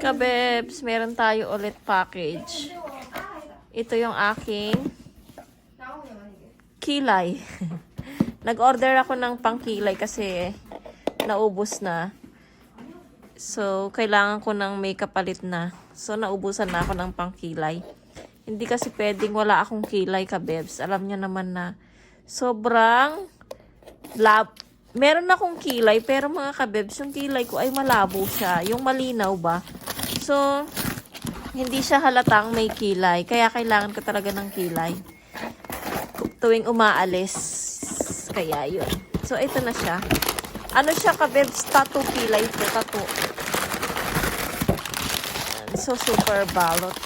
Kabebs, meron tayo ulit package. Ito yung aking kilay. Nag-order ako ng pangkilay kasi naubos na. So, kailangan ko ng may kapalit na. So, naubusan na ako ng pangkilay. Hindi kasi pwedeng wala akong kilay, kabebs. Alam niyo naman na sobrang meron akong kilay, pero mga kabebs, yung kilay ko ay malabo siya. Yung malinaw ba? So, hindi siya halatang may kilay. Kaya kailangan ko talaga ng kilay tuwing umaalis. Kaya yun. So, ito na siya. Ano siya, kabebs? Tattoo kilay ito. Tattoo. So, super balot.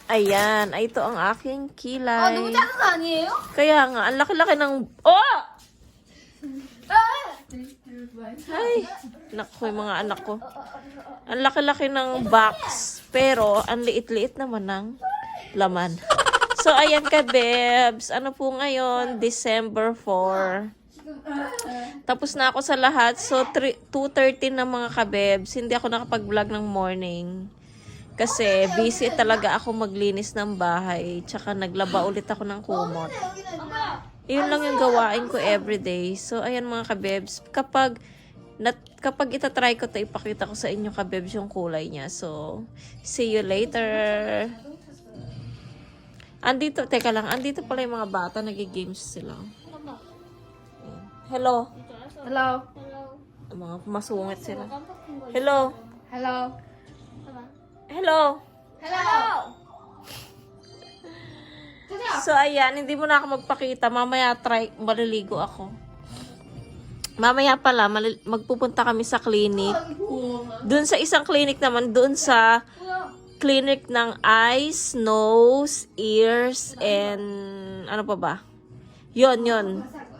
Ayan. Ito ang aking kilay. 너무 작은 거 아니에요? Kaya nga, ang laki-laki ng... Oh! Ay, naku, yung mga anak ko. Ang laki-laki ng box, pero ang liit-liit naman ng laman. So, ayan ka, Bebs. Ano po ngayon? December 4. Tapos na ako sa lahat. So, 2:30 na mga kabebs. Hindi ako nakapag-vlog ng morning. Kasi busy talaga ako maglinis ng bahay. Tsaka naglaba ulit ako ng kumot. Yun lang yung gawain ko everyday. So, ayan mga kabebs. Kapag itatry ko ito, ipakita ko sa inyo kabebs yung kulay niya. So, see you later. Teka lang. Andito pala yung mga bata. Nag-games sila. Hello. Hello. Mga masungit sila. Hello. Hello. Hello. Hello. So, ayan, hindi mo na ako magpakita. Mamaya, maliligo ako. Mamaya pala, magpupunta kami sa clinic. Doon sa isang clinic naman, doon sa clinic ng eyes, nose, ears, and ano pa ba? Yun.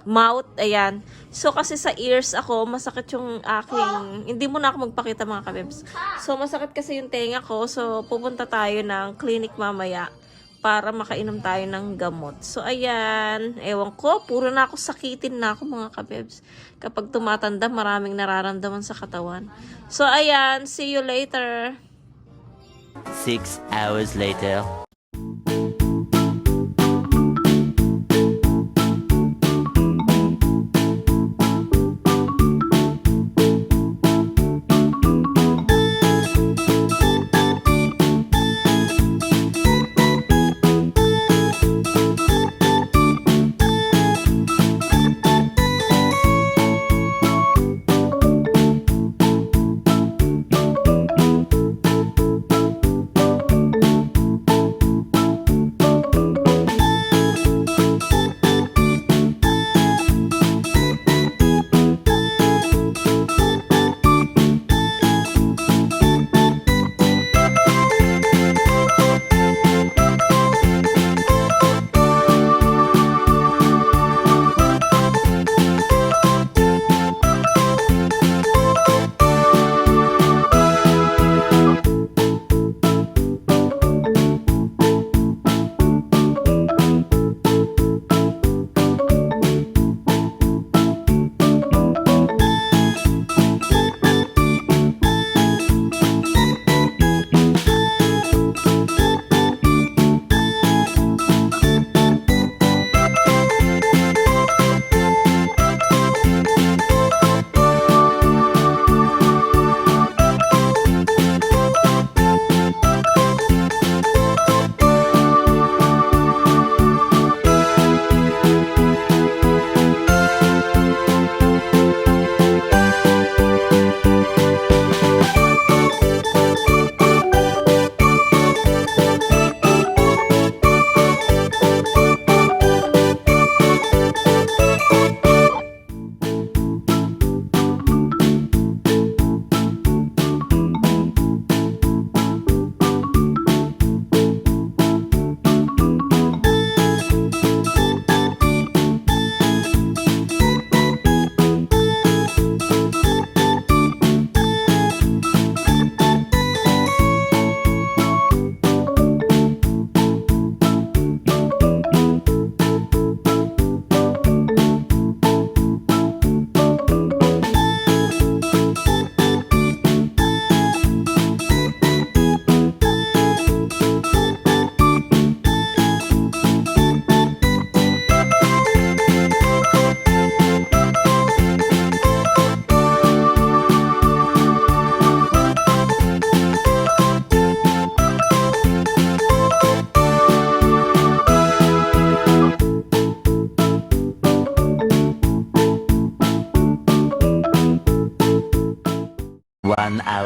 Mouth, ayan. So, kasi sa ears ako, masakit yung aking... Hindi mo na ako magpakita mga kabebs. So, masakit kasi yung tenga ko. So, pupunta tayo ng clinic mamaya para makainom tayo ng gamot. So, ayan. Ewan ko, puro na ako sakitin na ako mga kabebs. Kapag tumatanda, maraming nararamdaman sa katawan. So, ayan. See you later. 6 hours later.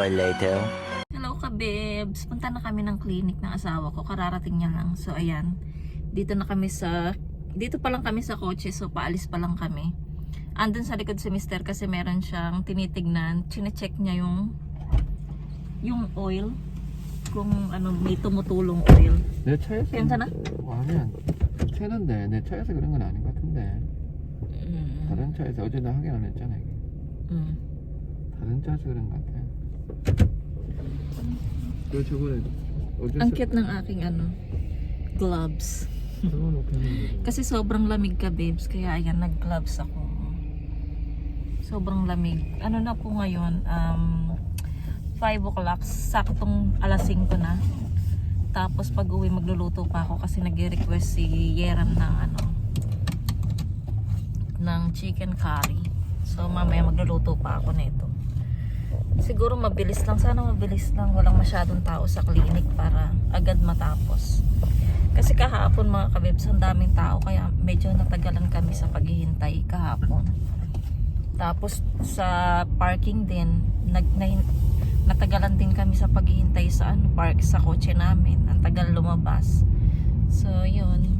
hour later. Hello ka, babes. Punta na kami ng clinic ng asawa ko. Kararating niya lang. So, ayan. Dito pa lang kami sa kotse. So, paalis pa lang kami. Andun sa likod si Mister kasi meron siyang tinitignan. Chine-check niya yung oil. Kung ano, may tumutulong oil. 내 차에서 괜찮아? 아니야 괜찮은데 내 차에서 그런 건 아닌 것 같은데 다른 차에서 어제 나 확인 안 했잖아 이게 다른 차에서 그런 것 같아 그 저번에 어제 Ang cute ng aking gloves. Kasi sobrang lamig ka, babes. Kaya ayan, nag-gloves ako. Sobrang lamig. Ano na po ngayon? 5 o'clock. Saktong alas 5 na. Tapos pag uwi magluluto pa ako kasi nag-request si Yeram ng chicken curry. So mamaya magluluto pa ako nito. Siguro mabilis lang. Sana mabilis lang. Walang masyadong tao sa clinic para agad matapos. Kasi kahapon mga kabibs, ang daming tao. Kaya medyo natagalan kami sa paghihintay kahapon. Tapos sa parking din, natagalan din kami sa paghihintay sa park sa kotse namin. Ang tagal lumabas. So, yun.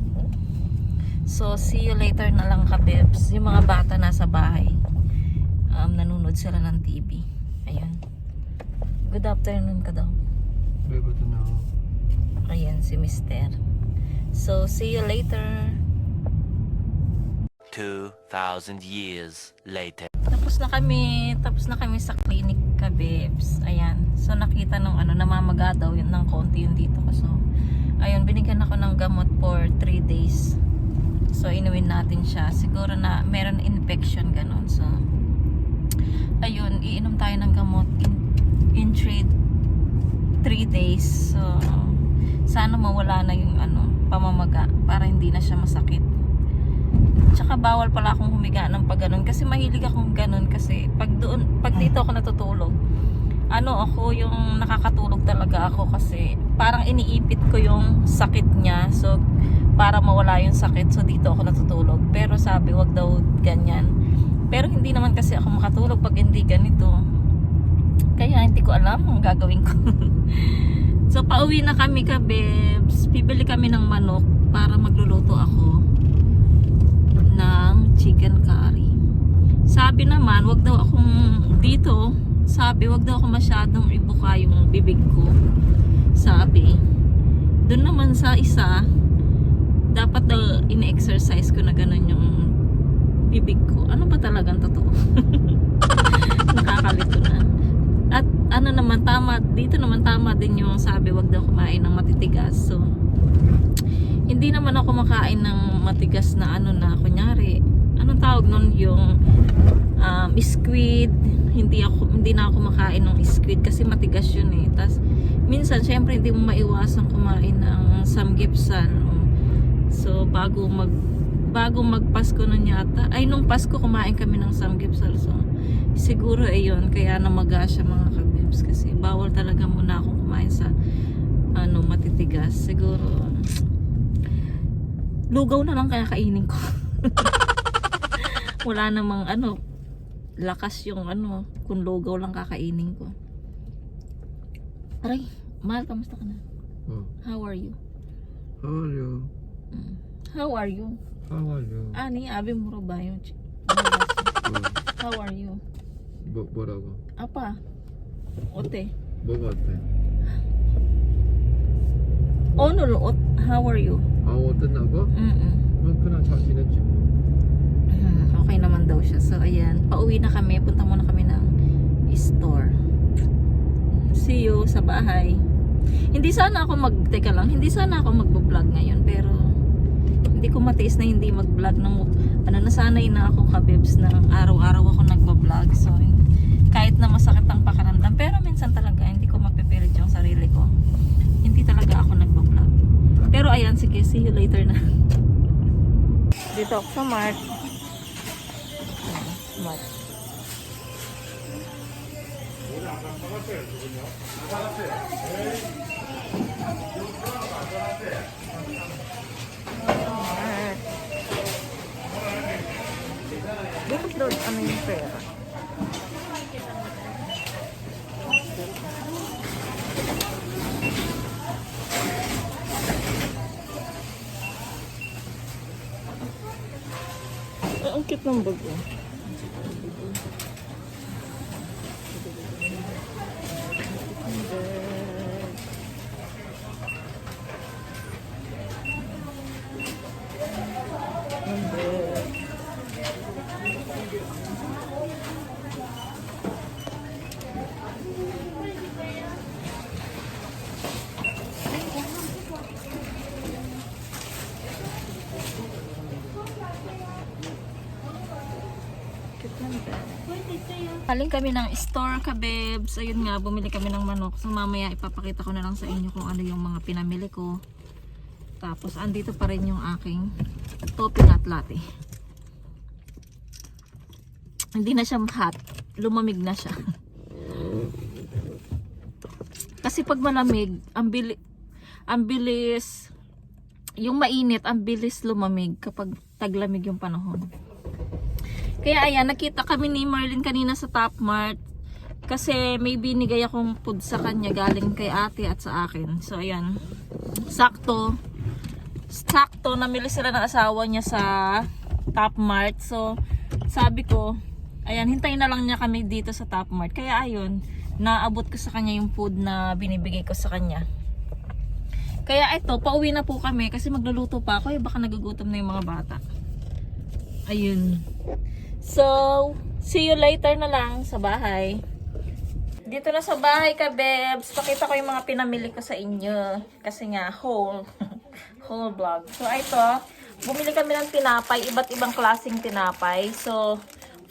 So, see you later na lang kabibs. Yung mga bata nasa bahay. Nanonood sila ng TV. Ayan. Good afternoon ka daw. 그래 그러잖아 Ayan si Mister. So, see you later. 2,000 years later. Tapos na kami sa clinic kabibs. Ayan. So nakita nung namamaga daw yun ng konti yung dito ko. So ayun, binigyan ako ng gamot for 3 days. So inuwin natin siya. Siguro na meron infection ganon. So ayun, iinom tayo ng gamot in 3 days. So sana mawala na yung pamamaga para hindi na siya masakit. Tsaka bawal pala akong humiga ng pag ganun kasi mahilig akong ganun kasi pag dito ako natutulog ako yung nakakatulog talaga ako kasi parang iniipit ko yung sakit niya, so para mawala yung sakit, so dito ako natutulog. Pero sabi wag daw ganyan, pero hindi naman kasi ako makatulog pag hindi ganito, kaya hindi ko alam ang gagawin ko. So pauwi na kami kabebs, bibili kami ng manok para magluluto ako ng chicken curry. Sabi naman, wag daw ako masyadong ibuka yung bibig ko. Sabi. Doon naman sa isa, dapat daw in-exercise ko na ganun yung bibig ko. Ano ba talagang totoo? Nakakalito na. At naman, dito naman tama din yung sabi, wag daw kumain ng matitigas. So, hindi naman ako makain ng matigas na kunyari, anong tawag nun, yung squid. Hindi na ako makain ng squid kasi matigas yun eh. Tas minsan syempre hindi mo maiwasan kumain ng samgyeopsal. So bago magpasko nun yata, nung Pasko kumain kami ng samgyeopsal. So siguro ayun, kaya namaga siya mga kabibs kasi bawal talaga muna ako kumain sa matitigas. Siguro lugaw na lang kaya kainin ko. Wala namang lakas yung kung lugaw lang kakainin ko. Aray, mahal, kamusta ka na? How are you? How are you? How are you? How are you? Abi muro ba yun? How are you? 뭐라고? Apa? Ote. 뭐가 어때? How are you? 어땠나고? 그냥 잘 지냈지 뭐. Okay naman daw siya. So ayan, pauwi na kami. Punta muna kami ng store. See you sa bahay. Hindi sana ako magbo-vlog ngayon, pero hindi ko matiis na hindi mag-vlog ng nasanay na ako kabibs na araw-araw ako nagbo-vlog. So kahit na masakit ang pakiramdam, pero minsan talaga hindi ko mapipilit yung sarili ko. Hindi talaga ako nagbo-vlog. Pero ayan, sige, see you later na. Dito ako sa Mart. Bakit daw yung pera? cute ng bag, oh. Galing kami ng store, kabebs. Ayun nga, bumili kami ng manok. So mamaya ipapakita ko na lang sa inyo kung ano yung mga pinamili ko. Tapos andito pa rin yung aking peanut latte. Hindi na siya hot. Lumamig na siya. Kasi pag malamig, ang bilis, yung mainit, ang bilis lumamig kapag taglamig yung panahon. Kaya ayan, nakita kami ni Marlene kanina sa Top Mart. Kasi may binigay akong food sa kanya galing kay ate at sa akin. So ayan, sakto namili sila ng asawa niya sa Top Mart. So sabi ko, ayan, hintayin na lang niya kami dito sa Top Mart. Kaya ayun, naabot ko sa kanya yung food na binibigay ko sa kanya. Kaya ito, pauwi na po kami kasi magluluto pa ako. Baka nagugutom na yung mga bata. Ayun. So, see you later na lang sa bahay. Dito na sa bahay, kabebs. Pakita ko yung mga pinamili ko sa inyo. Kasi nga, whole vlog. So, ito, bumili kami ng tinapay. Iba't ibang klaseng tinapay. So,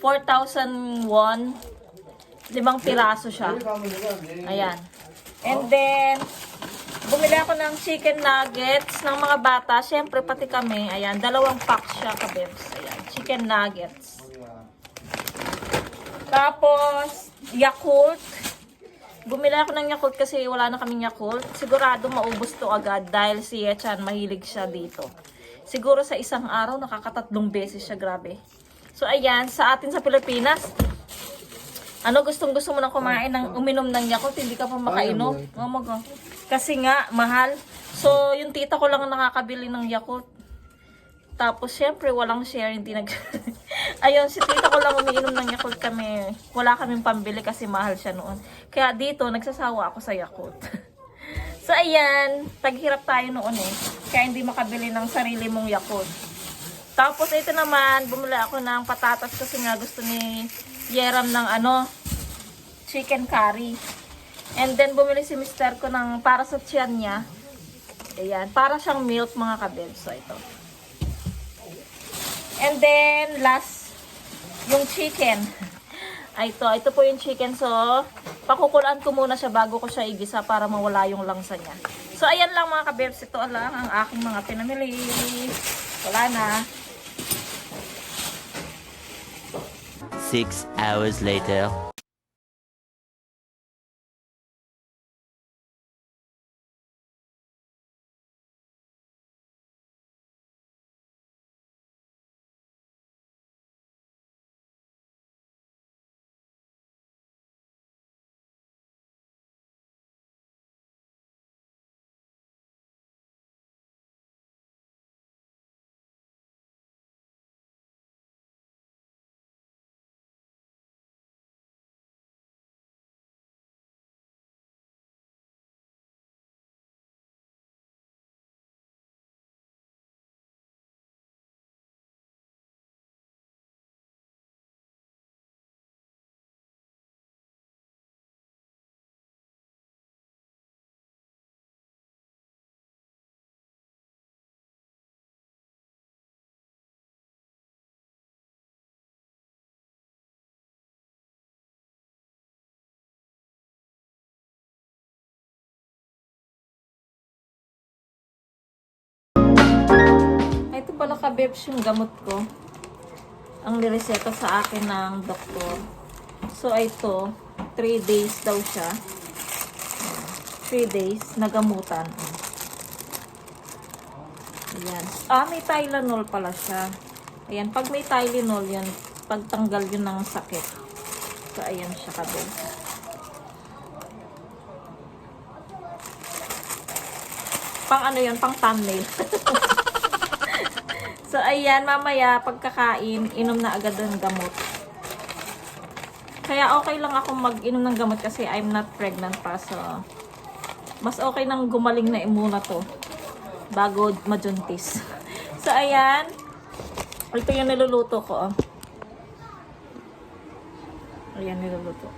4,000 won. 5 piraso siya. Ayan. And then, bumili ako ng chicken nuggets ng mga bata. Siyempre, pati kami. Ayan, 2 pack siya, kabebs. Ayan, chicken nuggets. Tapos, Yakult. Bumili ako ng Yakult kasi wala na kaming Yakult. Sigurado maubos to agad dahil si Yechan mahilig siya dito. Siguro sa isang araw nakakatatlong beses siya, grabe. So ayan, sa atin sa Pilipinas, gustong-gusto mo nang kumain uminom ng Yakult, hindi ka pa makainom. Oh my God. Kasi nga mahal. So yung tita ko lang ang nakakabili ng Yakult. Tapos, syempre, walang share, hindi Ayun, si tita ko lang umiinom ng Yakult kami. Wala kaming pambili kasi mahal siya noon. Kaya dito, nagsasawa ako sa Yakult. So, ayan, taghirap tayo noon eh. Kaya hindi makabili ng sarili mong Yakult. Tapos, ito naman, bumili ako ng patatas kasi nga gusto ni Yeram ng chicken curry. And then, bumili si mister ko ng para sa tiyan niya. Ayan, para siyang milk, mga kabebs. So, ito. And then, last, yung chicken. Ito po yung chicken. So, pakukulaan ko muna siya bago ko siya igisa para mawala yung langsa niya. So, ayan lang mga kabebs. Ito lang ang aking mga pinamili. Wala na. 6 hours later. Ito pala kabebs yung gamot ko. Ang nireseta sa akin ng doktor. So, ito, 3 days daw siya. 3 days na gamutan. Ayan. May Tylenol pala siya. Ayan, pag may Tylenol yan, pagtanggal yun ng sakit. So, ayan siya kabebs. Pang ano yun, pang thumbnail. So, So, ayan, mamaya, pagkakain, inom na agad ng gamot. Kaya okay lang ako mag-inom ng gamot kasi I'm not pregnant pa. So, mas okay nang gumaling na muna to bago majuntis. So, ayan. Ito yung niluluto ko. Ayan, niluluto.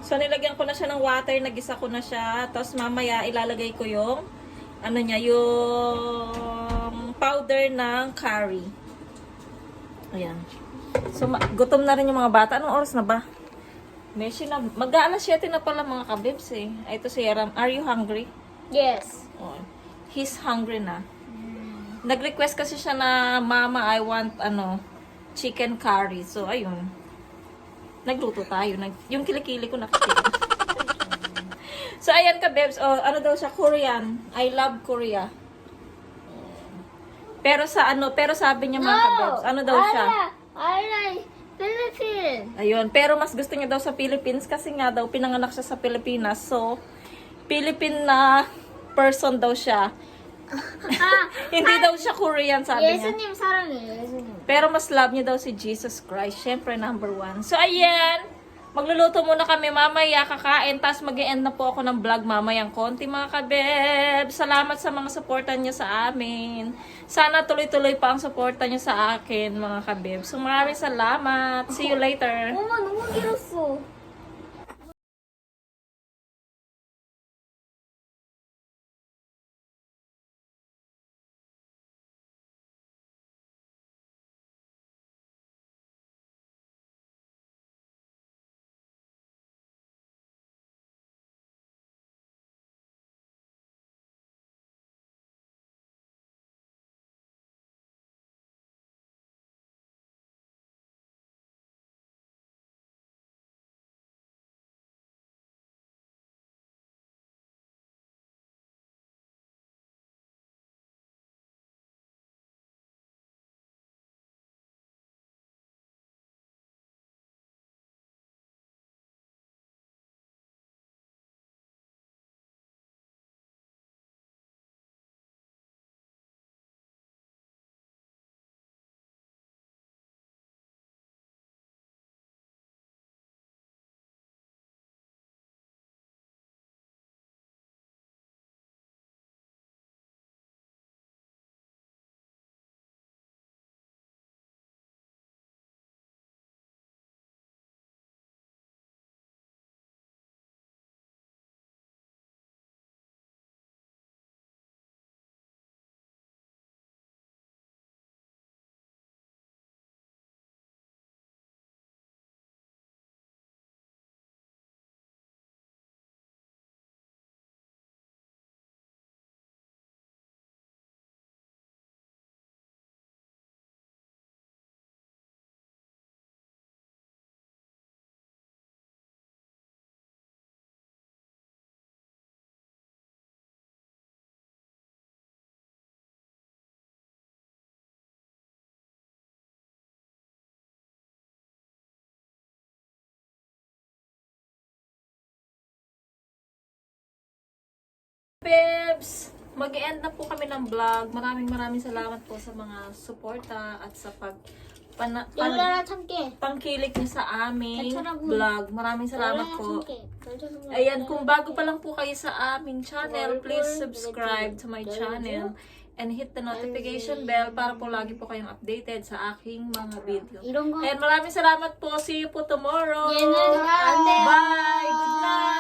So, nilagyan ko na siya ng water. Nagisa ko na siya. Tapos, mamaya, ilalagay ko yung ano niya, yung powder ng curry. Ayan. So, gutom na rin yung mga bata. Anong oras na ba? Meshi na. Mag-aalas 7 na pala mga kabibs eh. Ay, ito si Aram. Are you hungry? Yes. Oh, he's hungry na. Nag-request kasi siya na, Mama, I want, chicken curry. So, ayun. Nagluto tayo. Yung kilikili ko nakikita. So, ayan ka, Bebs. Oh, ano daw siya? Korean. I love Korea. Pero sabi niya mga ka-Bebs, ano daw siya? I like Philippines. Ayun. Pero mas gusto niya daw sa Philippines kasi nga daw, pinanganak siya sa Pilipinas. So, Philippine na person daw siya. Hindi daw siya Korean, sabi niya. 예수님 사랑해요, 예수님. Pero mas love niya daw si Jesus Christ. Siyempre, number 1. So, ayan. Magluluto muna kami mamaya, kakain. Tapos mag-e-end na po ako ng vlog mamayang konti, mga kabeb. Salamat sa mga supportan niyo sa amin. Sana tuloy-tuloy pa ang supportan niyo sa akin, mga kabeb. So, maraming salamat. See you later. 엄마 너무 길었어. Bebs, mag-end na po kami ng vlog. Maraming salamat po sa mga suporta at sa 열려라 참깨. pangkilik niyo sa aming Tatara po. vlog. Maraming salamat 열려라 po. 참깨. 열려라 Ayan, kung bago pa lang po kayo sa aming channel, please subscribe to my channel and hit the notification bell para po lagi po kayong updated sa aking mga video. 이런 거 And maraming salamat po. See you po tomorrow. 얘는 안 돼. Bye! Good night!